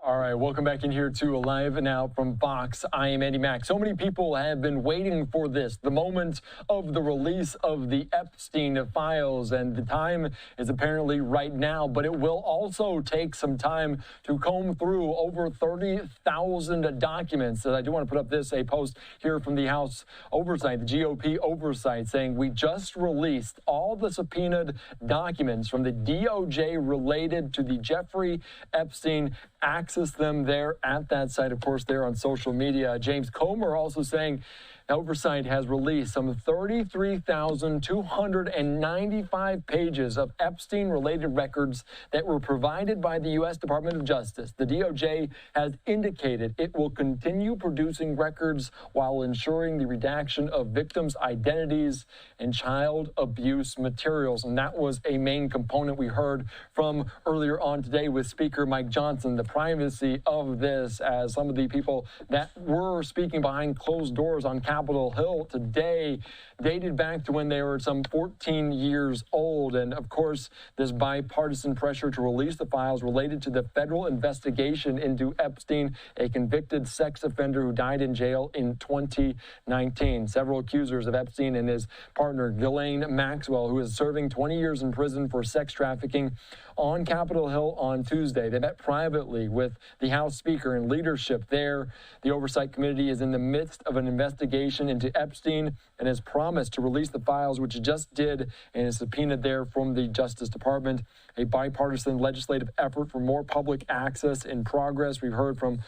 All right, welcome back in here to Live Now from Fox. I am Andy Mack. So many people have been waiting for this, the moment of the release of the Epstein files, and the time is apparently right now, but it will also take some time to comb through over 30,000 documents. I do want to put up a post here from the House Oversight, the GOP Oversight, saying we just released all the subpoenaed documents from the DOJ related to the Jeffrey Epstein. Access them there at that site, of course, there on social media. James Comer also saying Oversight has released some 33,295 pages of Epstein-related records that were provided by the U.S. Department of Justice. The DOJ has indicated it will continue producing records while ensuring the redaction of victims' identities and child abuse materials. And that was a main component we heard from earlier on today with Speaker Mike Johnson, the privacy of this, as some of the people that were speaking behind closed doors on Capitol Hill today dated back to when they were some 14 years old. And of course, this bipartisan pressure to release the files related to the federal investigation into Epstein, a convicted sex offender who died in jail in 2019. Several accusers of Epstein and his partner, Gislaine Maxwell, who is serving 20 years in prison for sex trafficking, on Capitol Hill on Tuesday. They met privately with the House Speaker and leadership there. The Oversight Committee is in the midst of an investigation into Epstein and has promised to release the files, which it just did, and is subpoenaed there from the Justice Department. A bipartisan legislative effort for more public access in progress. We've heard from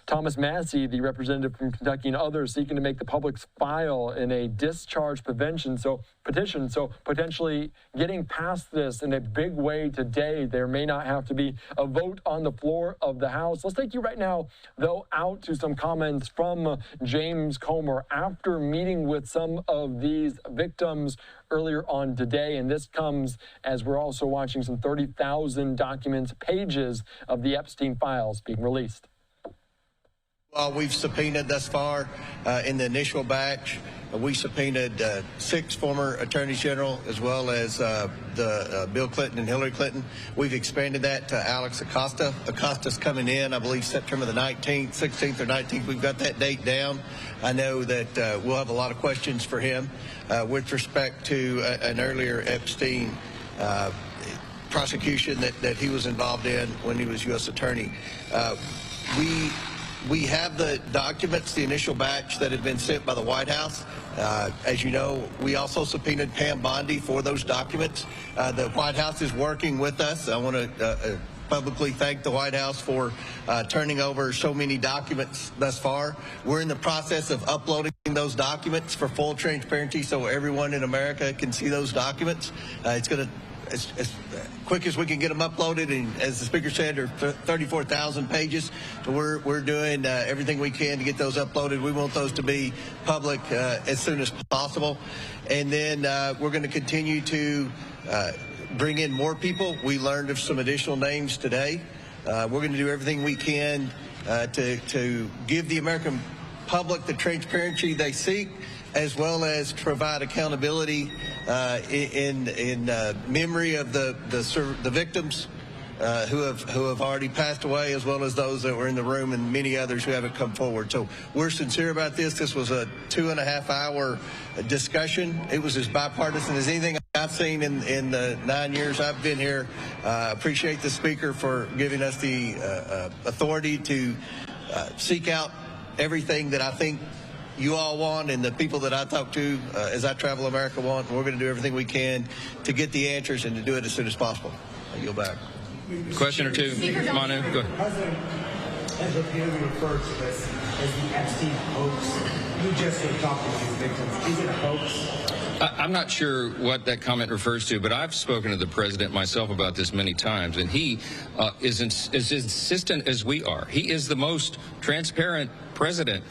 Thomas Massey, the representative from Kentucky, and others seeking to make the public's file in a discharge petition. So potentially getting past this in a big way today. There may not have to be a vote on the floor of the House. Let's take you right now, though, out to some comments from James Comer after meeting with some of these victims earlier on today. And this comes as we're also watching some 30,000 documents, pages of the Epstein files being released. Well, we've subpoenaed thus far in the initial batch. We subpoenaed 6 former attorneys general, as well as Bill Clinton and Hillary Clinton. We've expanded that to Alex Acosta. Acosta's coming in, I believe, September the 19th, 16th or 19th. We've got that date down. I know that we'll have a lot of questions for him with respect to an earlier Epstein prosecution that he was involved in when he was U.S. attorney. We have the documents, the initial batch that had been sent by the White House. As you know, we also subpoenaed Pam Bondi for those documents. The White House is working with us. I want to publicly thank the White House for turning over so many documents thus far. We're in the process of uploading those documents for full transparency so everyone in America can see those documents. It's going to as quick as we can get them uploaded, and as the Speaker said, they're 34,000 pages. So we're doing everything we can to get those uploaded. We want those to be public as soon as possible. And then we're going to continue to bring in more people. We learned of some additional names today. We're going to do everything we can to give the American public the transparency they seek, as well as provide accountability in memory of the victims who have already passed away, as well as those that were in the room and many others who haven't come forward. So we're sincere about this. This was a 2.5-hour discussion. It was as bipartisan as anything I've seen in the 9 years I've been here. Appreciate the Speaker for giving us the authority to seek out everything that I think you all want and the people that I talk to as I travel America want. And we're going to do everything we can to get the answers and to do it as soon as possible. I yield back. Question or two, Manu? Go ahead. The President has repeatedly referred to this as the Epstein hoax. You just sort of talked to these victims. Is it a hoax? I'm not sure what that comment refers to, but I've spoken to the president myself about this many times, and he is as insistent as we are. He is the most transparent president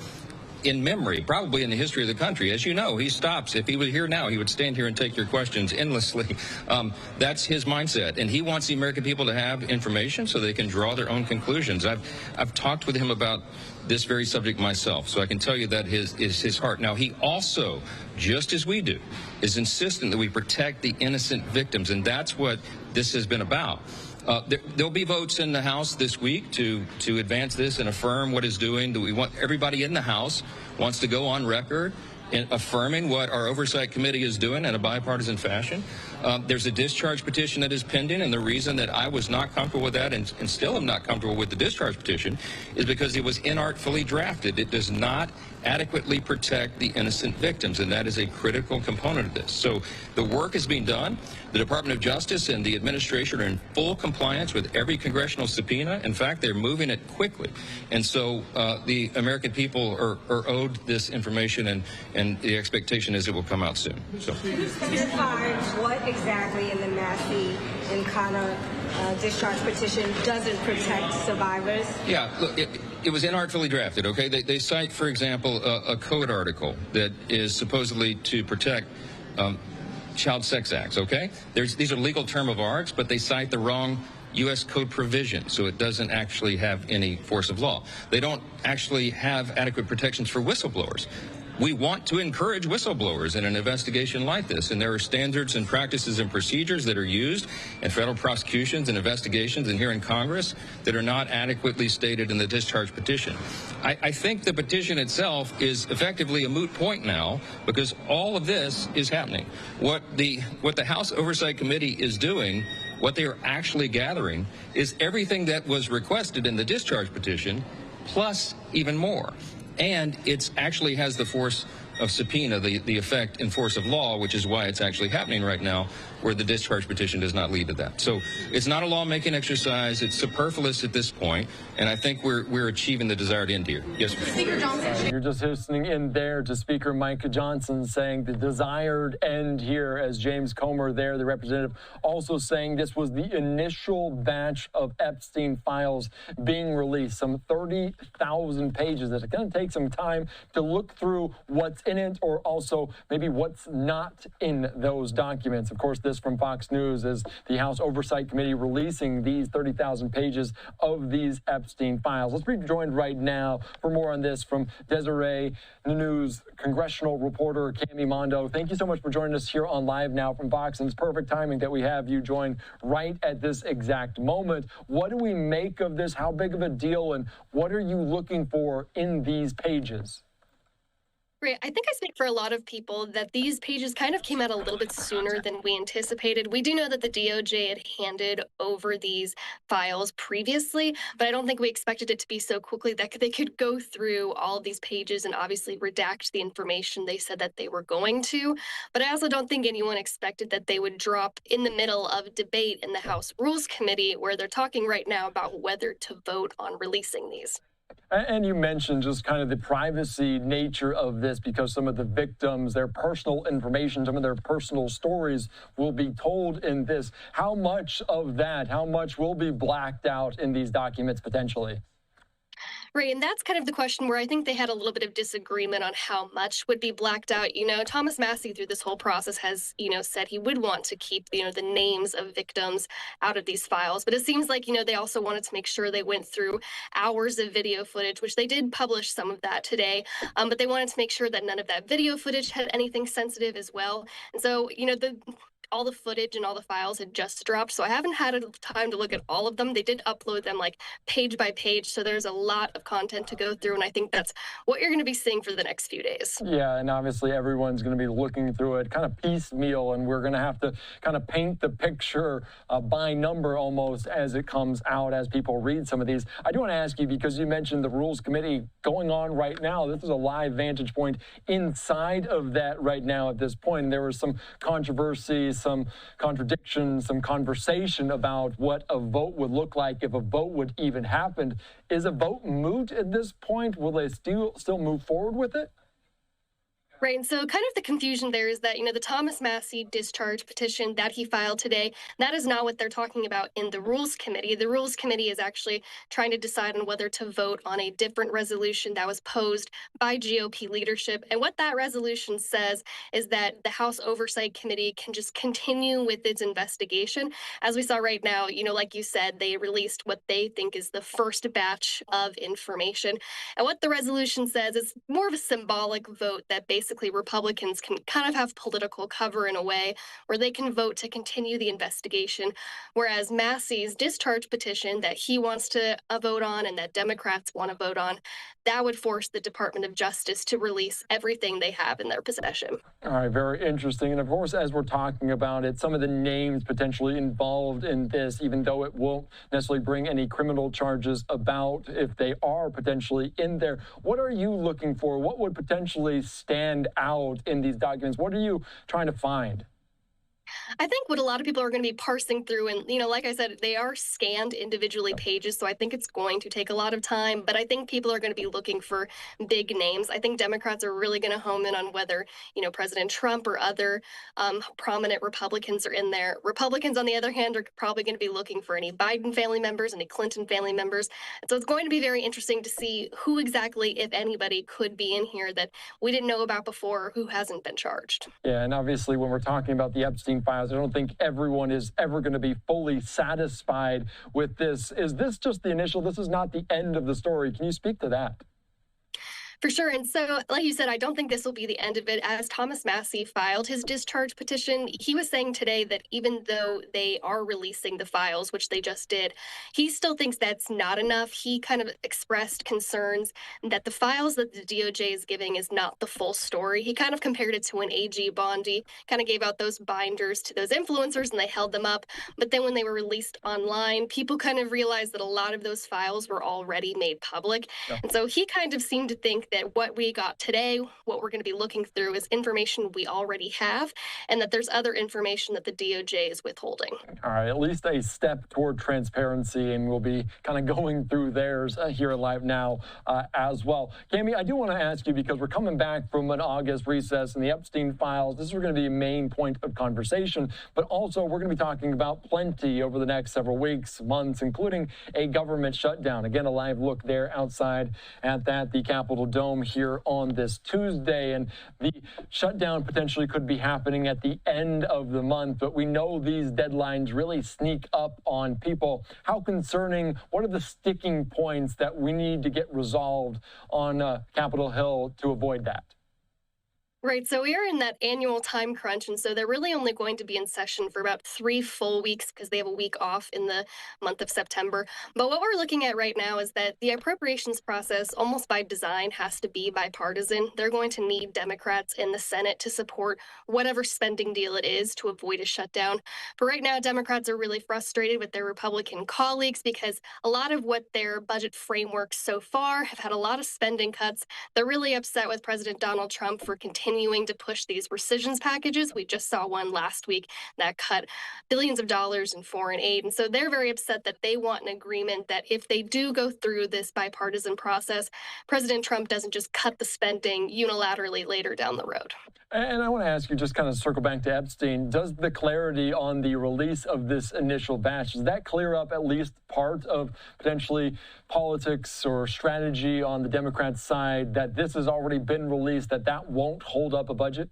in memory, probably in the history of the country. As you know, he stops. If he were here now, he would stand here and take your questions endlessly. That's his mindset, and he wants the American people to have information so they can draw their own conclusions. I've talked with him about this very subject myself, so I can tell you that is his heart. Now, he also, just as we do, is insistent that we protect the innocent victims, and that's what this has been about. There'll be votes in the House this week to advance this and affirm what it's doing. We want everybody in the House wants to go on record in affirming what our Oversight Committee is doing in a bipartisan fashion. There's a discharge petition that is pending, and the reason that I was not comfortable with that and still am not comfortable with the discharge petition is because it was inartfully drafted. It does not adequately protect the innocent victims, and that is a critical component of this. So the work is being done. The Department of Justice and the administration are in full compliance with every congressional subpoena. In fact, they're moving it quickly. And so the American people are owed this information, and the expectation is it will come out soon. So. What exactly in the Massey and Connor discharge petition doesn't protect survivors? Yeah, look, it was inartfully drafted, okay? They cite, for example, a code article that is supposedly to protect child sex acts, okay? These are legal term of arts, but they cite the wrong U.S. code provision, so it doesn't actually have any force of law. They don't actually have adequate protections for whistleblowers. We want to encourage whistleblowers in an investigation like this, and there are standards and practices and procedures that are used in federal prosecutions and investigations and here in Congress that are not adequately stated in the discharge petition. I think the petition itself is effectively a moot point now because all of this is happening. What the House Oversight Committee is doing, what they are actually gathering, is everything that was requested in the discharge petition, plus even more. And it actually has the force of subpoena, the effect and force of law, which is why it's actually happening right now, where the discharge petition does not lead to that. So it's not a lawmaking exercise. It's superfluous at this point, and I think we're achieving the desired end here. Yes, Speaker Johnson. You're just listening in there to Speaker Mike Johnson saying the desired end here, as James Comer there, the representative, also saying this was the initial batch of Epstein files being released, some 30,000 pages. That it's going to take some time to look through what's in it or also maybe what's not in those documents. Of course, this from Fox News is the House Oversight Committee releasing these 30,000 pages of these Epstein files. Let's be joined right now for more on this from Desiree News Congressional reporter Cami Mondo. Thank you so much for joining us here on Live Now from Fox, and it's perfect timing that we have you join right at this exact moment. What do we make of this? How big of a deal, and what are you looking for in these pages? Right. I think I speak for a lot of people that these pages kind of came out a little bit sooner than we anticipated. We do know that the DOJ had handed over these files previously, but I don't think we expected it to be so quickly that they could go through all of these pages and obviously redact the information they said that they were going to. But I also don't think anyone expected that they would drop in the middle of debate in the House Rules Committee, where they're talking right now about whether to vote on releasing these. And you mentioned just kind of the privacy nature of this, because some of the victims, their personal information, some of their personal stories will be told in this. How much of that, how much will be blacked out in these documents potentially? Right, and that's kind of the question where I think they had a little bit of disagreement on how much would be blacked out. You know, Thomas Massie through this whole process has, said he would want to keep, the names of victims out of these files. But it seems like, they also wanted to make sure they went through hours of video footage, which they did publish some of that today. But they wanted to make sure that none of that video footage had anything sensitive as well. And so, all the footage and all the files had just dropped, so I haven't had time to look at all of them. They did upload them like page by page, so there's a lot of content to go through, and I think that's what you're going to be seeing for the next few days. Yeah, and obviously everyone's going to be looking through it kind of piecemeal, and we're going to have to kind of paint the picture by number almost as it comes out, as people read some of these. I do want to ask you, because you mentioned the Rules Committee going on right now. This is a live vantage point inside of that right now at this point. And there was some controversy, some contradictions, some conversation about what a vote would look like if a vote would even happen. Is a vote moot at this point? Will they still move forward with it? Right, and so kind of the confusion there is that, the Thomas Massie discharge petition that he filed today, that is not what they're talking about in the Rules Committee. The Rules Committee is actually trying to decide on whether to vote on a different resolution that was posed by GOP leadership. And what that resolution says is that the House Oversight Committee can just continue with its investigation. As we saw right now, like you said, they released what they think is the first batch of information. And what the resolution says is more of a symbolic vote that basically basically Republicans can kind of have political cover in a way where they can vote to continue the investigation, whereas Massey's discharge petition that he wants to vote on and that Democrats want to vote on, that would force the Department of Justice to release everything they have in their possession. All right, very interesting. And of course, as we're talking about it, some of the names potentially involved in this, even though it won't necessarily bring any criminal charges about if they are potentially in there. What are you looking for? What would potentially stand out in these documents? What are you trying to find? I think what a lot of people are going to be parsing through, and, like I said, they are scanned individually pages, so I think it's going to take a lot of time, but I think people are going to be looking for big names. I think Democrats are really going to home in on whether, President Trump or other prominent Republicans are in there. Republicans, on the other hand, are probably going to be looking for any Biden family members, any Clinton family members. And so it's going to be very interesting to see who exactly, if anybody, could be in here that we didn't know about before or who hasn't been charged. Yeah, and obviously when we're talking about the Epstein files, I don't think everyone is ever going to be fully satisfied with this. Is this just the initial? This is not the end of the story. Can you speak to that? For sure. And so, like you said, I don't think this will be the end of it. As Thomas Massey filed his discharge petition, he was saying today that even though they are releasing the files, which they just did, he still thinks that's not enough. He kind of expressed concerns that the files that the DOJ is giving is not the full story. He kind of compared it to an AG Bondi, kind of gave out those binders to those influencers and they held them up. But then when they were released online, people kind of realized that a lot of those files were already made public. Yeah. And so he kind of seemed to think that what we got today, what we're going to be looking through, is information we already have, and that there's other information that the DOJ is withholding. All right, at least a step toward transparency, and we'll be kind of going through theirs here at LiveNOW as well. Cami, I do want to ask you, because we're coming back from an August recess and the Epstein files, this is going to be a main point of conversation, but also we're going to be talking about plenty over the next several weeks, months, including a government shutdown. Again, a live look there outside at the Capitol Dome here on this Tuesday, and the shutdown potentially could be happening at the end of the month, but we know these deadlines really sneak up on people. How concerning? What are the sticking points that we need to get resolved on Capitol Hill to avoid that? Right. So we are in that annual time crunch. And so they're really only going to be in session for about 3 full weeks because they have a week off in the month of September. But what we're looking at right now is that the appropriations process, almost by design, has to be bipartisan. They're going to need Democrats in the Senate to support whatever spending deal it is to avoid a shutdown. But right now, Democrats are really frustrated with their Republican colleagues because a lot of what their budget frameworks so far have had a lot of spending cuts. They're really upset with President Donald Trump for continuing to push these rescissions packages. We just saw one last week that cut billions of dollars in foreign aid. And so they're very upset that they want an agreement that if they do go through this bipartisan process, President Trump doesn't just cut the spending unilaterally later down the road. And I want to ask you, just kind of circle back to Epstein, does the clarity on the release of this initial batch, does that clear up at least part of potentially politics or strategy on the Democrats' side, that this has already been released, that won't hold up a budget?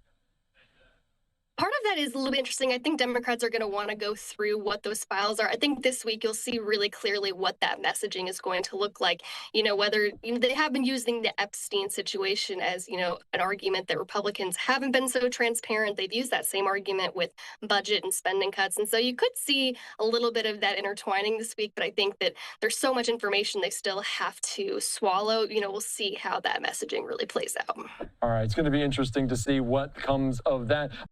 Part of that is a little bit interesting. I think Democrats are going to want to go through what those files are. I think this week you'll see really clearly what that messaging is going to look like. Whether they have been using the Epstein situation as, an argument that Republicans haven't been so transparent. They've used that same argument with budget and spending cuts. And so you could see a little bit of that intertwining this week. But I think that there's so much information they still have to swallow. We'll see how that messaging really plays out. All right. It's going to be interesting to see what comes of that.